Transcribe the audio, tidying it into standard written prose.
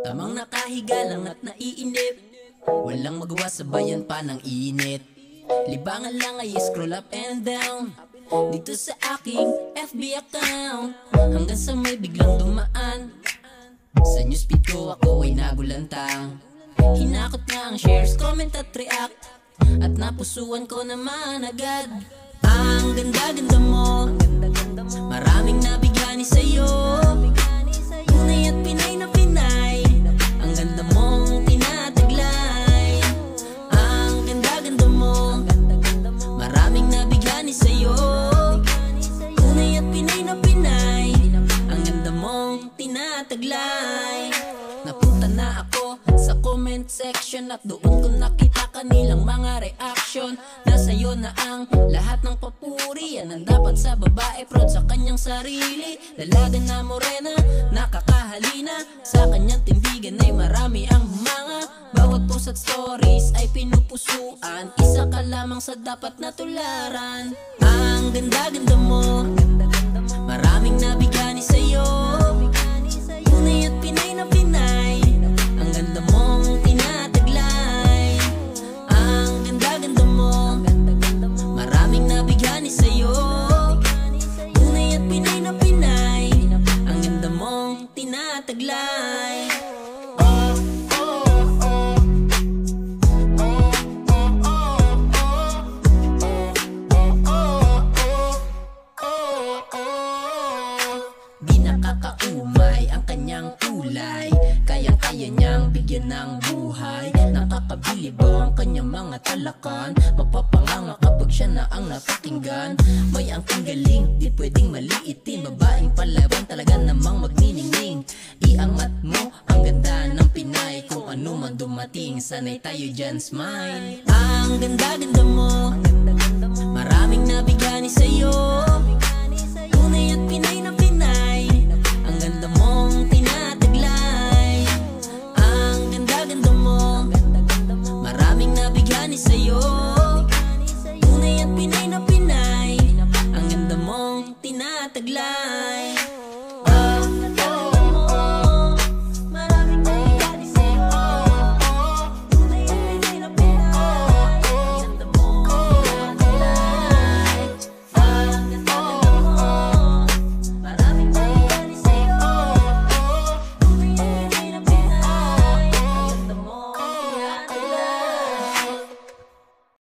Tamang nakahiga lang at naiinip, walang magawa sa bayan pa ng init. Libangan lang ay scroll up and down dito sa aking FB account, hanggang sa may biglang dumaan sa newsfeed ko, ako ay nagulantang. Hinakot nga ang shares, comment at react, at napusuan ko naman agad. Ang ganda-ganda mo, maraming nabigani sa'yo. Tunay at Pinay na Pinay, ang ganda mong tinataglay. Ang ganda-ganda mo, maraming nabigani sa'yo. Tunay at Pinay na Pinay, ang ganda mong tinataglay. Napunta na ako sa comment section at doon ko nakita kanilang mga reaction. Nasa iyo na ang lahat ng papuri, yan ang dapat sa babae, proud sa kanyang sarili. Dalaga na morena, nakakahalina, sa kanyang tindigan ay marami ang humanga. Bawat post at stories ay pinupusuan, isa ka lamang sa dapat na tularan. Ang ganda-ganda mo, maraming nabigani sa'yo. Tunay at Pinay na Pinay, ang ganda mong tinataglay. Ang ganda-ganda mo, maraming nabigani sa'yo. Tunay at Pinay na Pinay, ang ganda mong tinataglay. Di nakakaumay ang kanyang kulay, kayang-kaya niyang bigyan ng buhay. Nakakabilib ang kanyang mga talakan, mapapanganga kapag siya na ang napakinggan. May angking galing, di pwedeng maliitin, babaeng palaban talaga namang magniningning. Iangat mo ang ganda ng Pinay, kung ano man dumating, sanay tayo dyan smile. Ang ganda-ganda mo, maraming nabigani sa'yo. Tunay at Pinay na Pinay, ang ganda mong tinataglay. Ang ganda-ganda mo, maraming nabigani sa'yo. Tunay at Pinay na Pinay, ang ganda mong tinataglay.